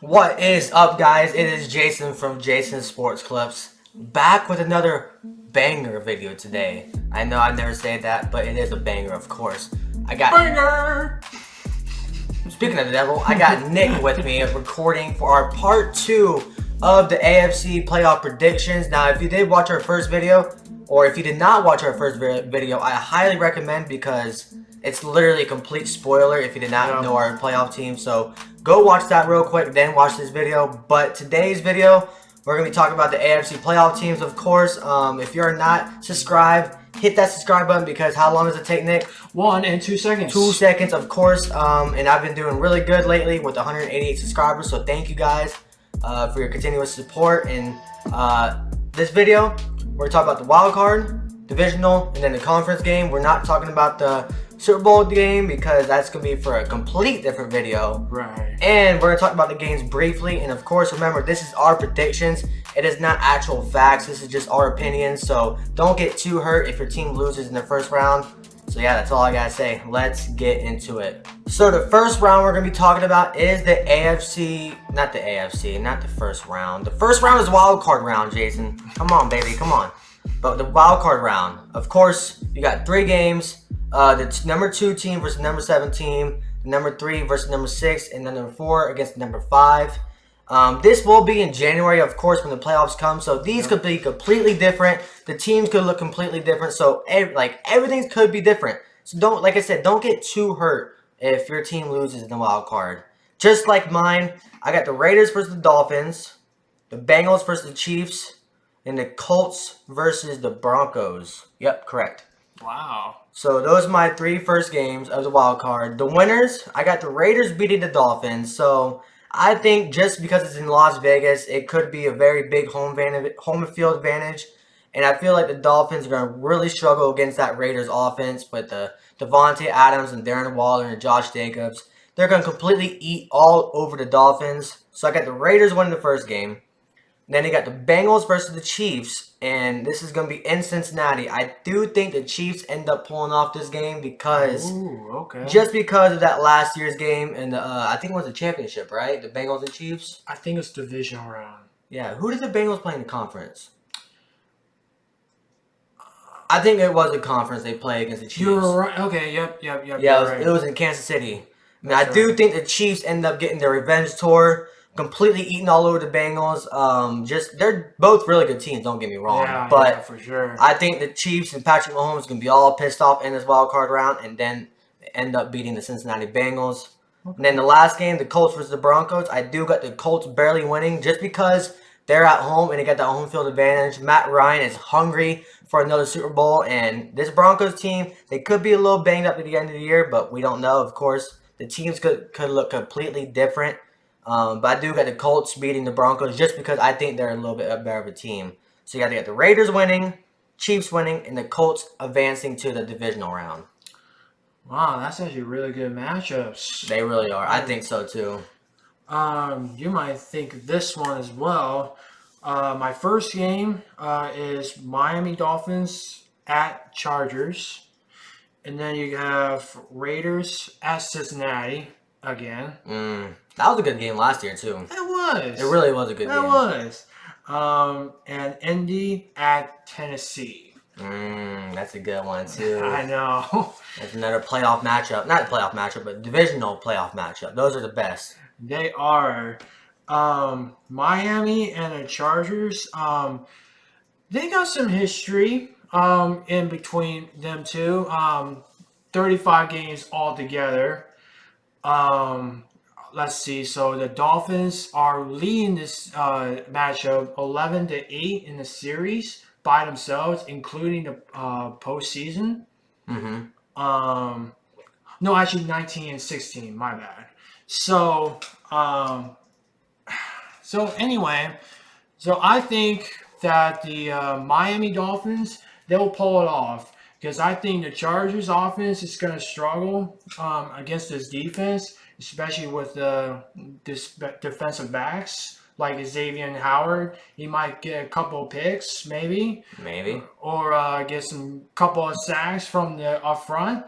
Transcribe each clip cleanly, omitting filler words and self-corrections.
What is up, guys? It is Jason from Jason's Sports Clips, back with another banger video today. I know I never say that, but it is a banger, of course. I got Banger! Speaking of the devil, I got Nick with me recording for our part 2 of the AFC Playoff Predictions. Now, if you did watch our first video, or if you did not watch our first video, I highly recommend because it's literally a complete spoiler if you did not know our playoff team. So go watch that real quick, then watch this video. But today's video, we're going to be talking about the AFC playoff teams, of course. If you're not subscribed, hit that subscribe button because how long does it take, Nick? 1 and 2 seconds. 2 seconds, of course. And I've been doing really good lately with 188 subscribers. So thank you guys for your continuous support. And this video, we're talking about the wild card, divisional, and then the conference game. We're not talking about the Super Bowl game because that's going to be for a complete different video. Right. And we're going to talk about the games briefly. And of course, remember, this is our predictions. It is not actual facts. This is just our opinions. So don't get too hurt if your team loses in the first round. So yeah, that's all I got to say. Let's get into it. So the first round we're going to be talking about is the AFC, not the first round. The first round is wild card round, Jason. Come on, baby, come on. But the wild card round, of course, you got 3 games. The number 2 team versus the number 7 team, the number 3 versus number 6, and then number 4 against the number 5. This will be in January, of course, when the playoffs come. So these could be completely different. The teams could look completely different. So everything could be different. So don't, like I said, don't get too hurt if your team loses in the wild card. Just like mine, I got the Raiders versus the Dolphins, the Bengals versus the Chiefs, and the Colts versus the Broncos. Yep, correct. Wow. So those are my 3 first games of the wild card. The winners, I got the Raiders beating the Dolphins. So I think just because it's in Las Vegas, it could be a very big home field advantage. And I feel like the Dolphins are going to really struggle against that Raiders offense with the Devontae Adams and Darren Waller and Josh Jacobs. They're going to completely eat all over the Dolphins. So I got the Raiders winning the first game. Then they got the Bengals versus the Chiefs, and this is going to be in Cincinnati. I do think the Chiefs end up pulling off this game because just because of that last year's game, and I think it was the championship, right? The Bengals and Chiefs. I think it's Divisional Round. Yeah, who did the Bengals play in the conference? I think it was a conference they play against the Chiefs. You're right. Okay, yep. Yeah, it was in Kansas City. I do think the Chiefs end up getting their revenge tour. Completely eating all over the Bengals. They're both really good teams. Don't get me wrong, but for sure, I think the Chiefs and Patrick Mahomes gonna be all pissed off in this wild card round, and then end up beating the Cincinnati Bengals. Okay. And then the last game, the Colts versus the Broncos. I do got the Colts barely winning just because they're at home and they got that home field advantage. Matt Ryan is hungry for another Super Bowl, and this Broncos team, they could be a little banged up at the end of the year, but we don't know. Of course, the teams could look completely different. But I do got the Colts beating the Broncos just because I think they're a little bit better of a team. So you got to get the Raiders winning, Chiefs winning, and the Colts advancing to the divisional round. Wow, that's actually really good matchups. They really are. I think so too. You might think this one as well. My first game is Miami Dolphins at Chargers. And then you have Raiders at Cincinnati again. That was a good game last year too. It was. It really was a good game. It was. And Indy at Tennessee. That's a good one too. I know. That's another playoff matchup. Not a playoff matchup, but divisional playoff matchup. Those are the best. They are. Miami and the Chargers. They got some history in between them two. 35 games altogether. Let's see. So the Dolphins are leading this matchup 11-8 in the series by themselves, including the postseason. No, actually 19-16. My bad. So anyway, so I think that the Miami Dolphins, they'll pull it off because I think the Chargers offense is going to struggle against this defense, especially with this defensive backs like Xavier Howard. He might get a couple of picks, maybe, Maybe. or get some couple of sacks from the up front.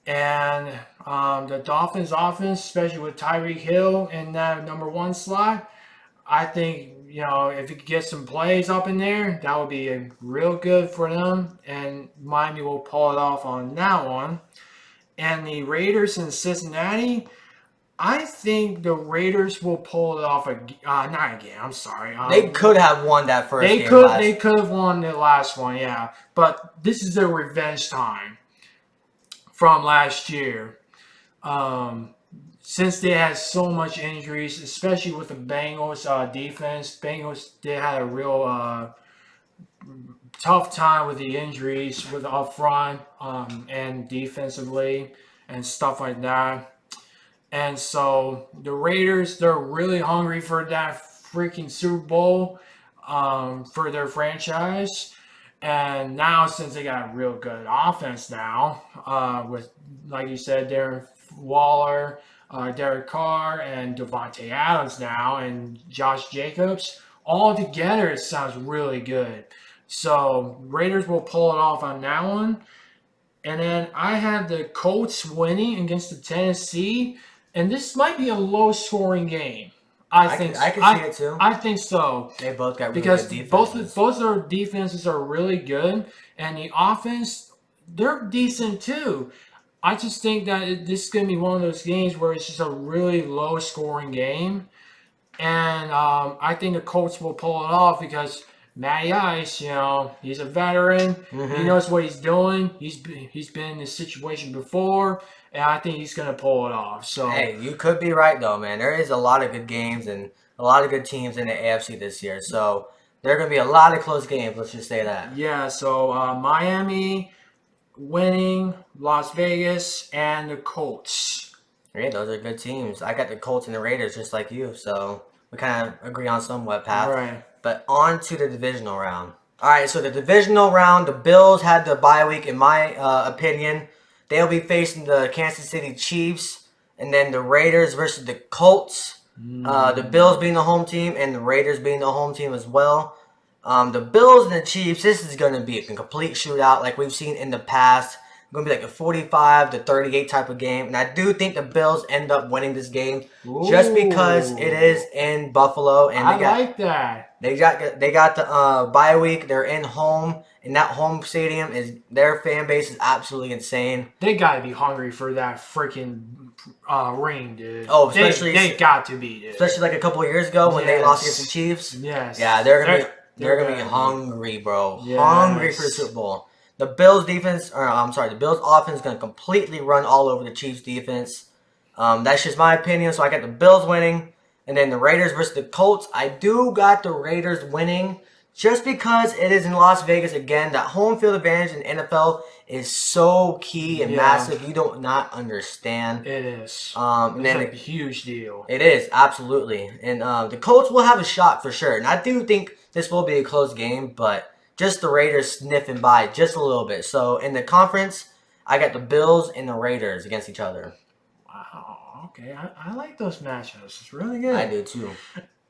And the Dolphins offense, especially with Tyreek Hill in that number one slot, I think, if he could get some plays up in there, that would be real good for them. And Miami will pull it off on that one. And the Raiders in Cincinnati, I think the Raiders will pull it off again. Not again. I'm sorry. They could have won that first They game could. last. They could have won the last one, yeah. But this is their revenge time from last year. Since they had so much injuries, especially with the Bengals defense, they had a real tough time with the injuries with up front and defensively and stuff like that. And so the Raiders, they're really hungry for that freaking Super Bowl for their franchise. And now, since they got a real good offense now, with, like you said, Darren Waller, Derek Carr, and Devontae Adams now, and Josh Jacobs, all together, it sounds really good. So Raiders will pull it off on that one. And then I have the Colts winning against the Tennessee, and this might be a low-scoring game. I think I can see it too. I think so. They both got really Because good defenses. both their defenses are really good, and the offense, they're decent too. I just think that this is going to be one of those games where it's just a really low-scoring game, and I think the Colts will pull it off because Matty Ice, he's a veteran. Mm-hmm. He knows what he's doing. He's been in this situation before, and I think he's going to pull it off. So Hey, you could be right though, man. There is a lot of good games and a lot of good teams in the AFC this year. So there are going to be a lot of close games. Let's just say that. yeah, so Miami winning, Las Vegas, and the Colts. Yeah, those are good teams. I got the Colts and the Raiders just like you, so we kind of agree on somewhat, Pat. Right. But on to the divisional round. All right, so the divisional round, the Bills had the bye week, in my opinion. They'll be facing the Kansas City Chiefs, and then the Raiders versus the Colts. The Bills being the home team, and the Raiders being the home team as well. The Bills and the Chiefs, this is going to be a complete shootout like we've seen in the past. Going to be like a 45-38 type of game. And I do think the Bills end up winning this game just because it is in Buffalo. And I like that. They got the bye week. They're in home. And that home stadium, their fan base is absolutely insane. They got to be hungry for that freaking ring, dude. Oh, especially they got to be, dude. Especially like a couple of years ago when they lost against the Chiefs. Yes. Yeah, they're gonna be hungry, bro. Yes. Hungry for the Super Bowl. The Bills defense, the Bills offense is gonna completely run all over the Chiefs defense. That's just my opinion. So I got the Bills winning, and then the Raiders versus the Colts. I do got the Raiders winning just because it is in Las Vegas again. That home field advantage in NFL is so key and massive. You do not understand. It is. And then it's a huge deal. It is, absolutely. And the Colts will have a shot for sure. And I do think this will be a close game, but just the Raiders sniffing by just a little bit. So in the conference, I got the Bills and the Raiders against each other. Wow. Okay. I like those matchups. It's really good. I do too.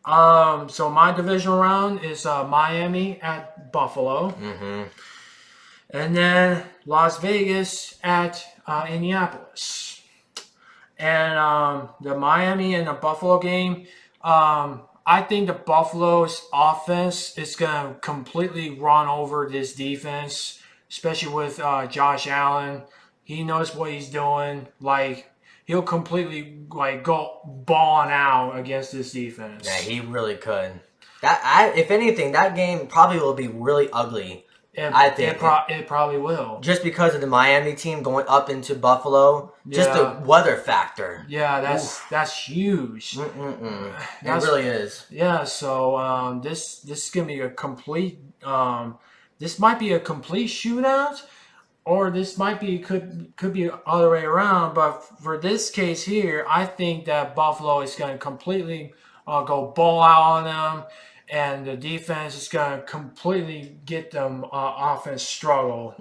So my divisional round is Miami at Buffalo. Mm-hmm. And then Las Vegas at Indianapolis. And the Miami and the Buffalo game, I think the Buffalo's offense is going to completely run over this defense, especially with Josh Allen. He knows what he's doing. Like, he'll completely go balling out against this defense. Yeah, he really could. If anything, that game probably will be really ugly. I think it probably will. Just because of the Miami team going up into Buffalo, just the weather factor. Yeah, that's huge. It really is. Yeah, so this is gonna be a complete. This might be a complete shootout, or this might be could be the other way around. But for this case here, I think that Buffalo is gonna completely go ball out on them. And the defense is going to completely get them offense struggle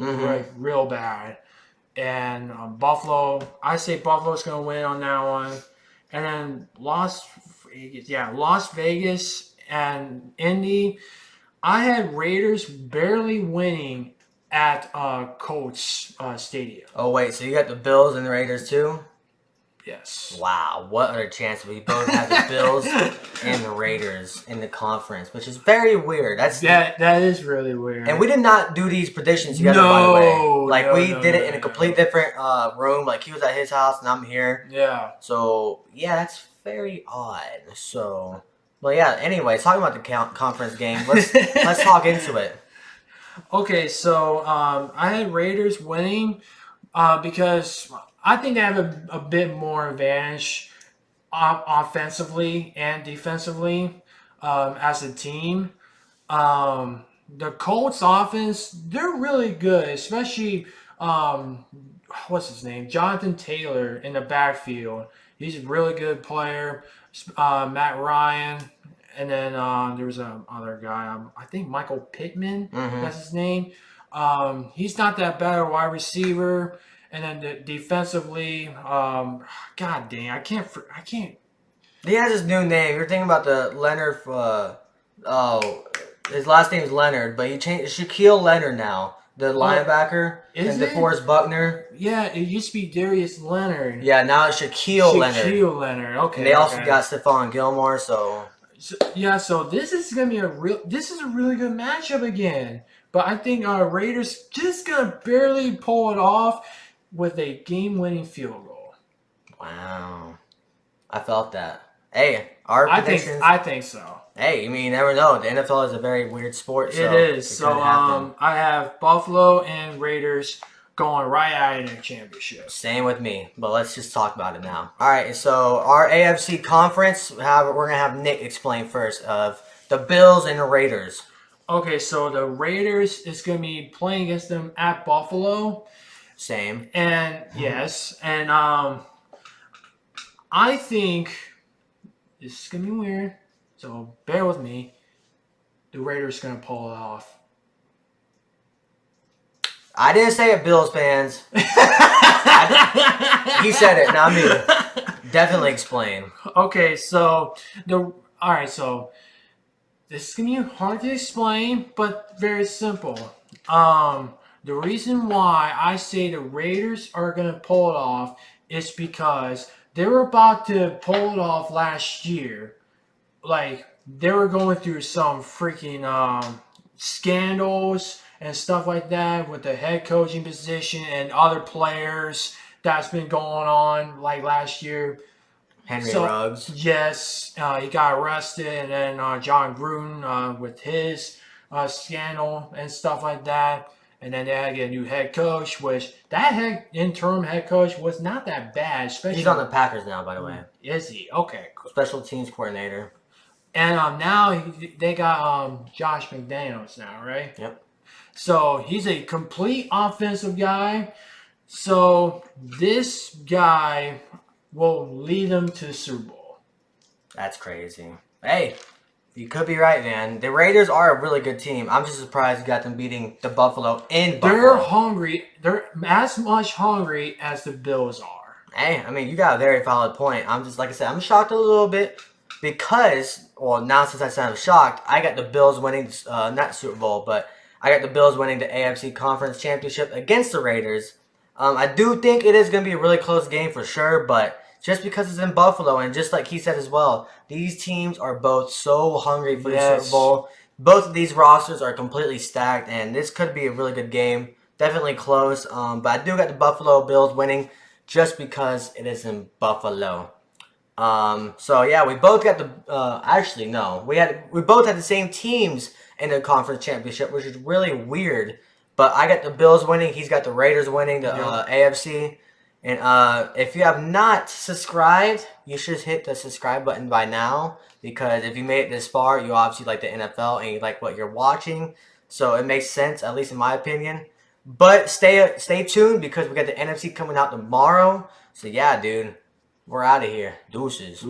real bad. And I say Buffalo's going to win on that one. And then Las Vegas and Indy. I had Raiders barely winning at Colts Stadium. Oh wait, so you got the Bills and the Raiders too? Yes. Wow, what other chance we both have the Bills and the Raiders in the conference, which is very weird. That is really weird. And we did not do these predictions together, by the way. Like we did it in a complete different room. Like he was at his house and I'm here. Yeah. So yeah, that's very odd. So, well, yeah. Anyways, talking about the conference game, let's talk into it. Okay, so I had Raiders winning because I think they have a bit more advantage offensively and defensively as a team. The Colts offense, they're really good, especially what's his name? Jonathan Taylor in the backfield. He's a really good player. Matt Ryan. And then there was other guy, I think Michael Pittman, that's his name. He's not that bad a wide receiver. And then defensively, God dang, I can't. He has his new name. You're thinking about the Leonard. His last name is Leonard, but he changed Shaquille Leonard now. The linebacker is and it? DeForest Buckner. Yeah, it used to be Darius Leonard. Yeah, now it's Shaquille Leonard. Shaquille Leonard. Okay. And they also got Stephon Gilmore. So this is gonna be a really good matchup again. But I think Raiders just gonna barely pull it off with a game-winning field goal. Wow, I felt that. Hey, our predictions. I think so. Hey, I mean, you never know. The NFL is a very weird sport. So it is. So I have Buffalo and Raiders going right out in the championship. Same with me, but let's just talk about it now. All right, so our AFC conference, we're gonna have Nick explain first of the Bills and the Raiders. Okay, so the Raiders is gonna be playing against them at Buffalo. Same. And yes, and I think this is gonna be weird. So bear with me. The Raiders are gonna pull it off. I didn't say it, Bills fans. He said it, not me. Definitely explain. Okay, so so this is gonna be hard to explain, but very simple. The reason why I say the Raiders are gonna pull it off is because they were about to pull it off last year. Like they were going through some freaking scandals and stuff like that with the head coaching position and other players that's been going on like last year. Henry Ruggs. Yes, he got arrested, and then John Gruden with his scandal and stuff like that. And then they had to get a new head coach, which that interim head coach was not that bad. Especially he's on the Packers now, by the way. Is he? Okay. Cool. Special teams coordinator. And now they got Josh McDaniels now, right? Yep. So he's a complete offensive guy. So this guy will lead them to the Super Bowl. That's crazy. Hey, you could be right, man. The Raiders are a really good team. I'm just surprised you got them beating the Buffalo in Buffalo. They're hungry. They're as much hungry as the Bills are. Hey, I mean, you got a very valid point. I'm just, like I said, I'm shocked a little bit because, well, now since I said I'm shocked, I got the Bills winning, not Super Bowl, but I got the Bills winning the AFC Conference Championship against the Raiders. I do think it is going to be a really close game for sure, but just because it's in Buffalo, and just like he said as well, these teams are both so hungry for the Super Bowl. Both of these rosters are completely stacked, and this could be a really good game. Definitely close, but I do got the Buffalo Bills winning just because it is in Buffalo. So yeah, we both got the. Actually, no, we both had the same teams in the conference championship, which is really weird. But I got the Bills winning. He's got the Raiders winning the AFC. And if you have not subscribed, you should hit the subscribe button by now. Because if you made it this far, you obviously like the NFL and you like what you're watching. So it makes sense, at least in my opinion. But stay tuned because we got the NFC coming out tomorrow. So yeah, dude, we're out of here. Deuces.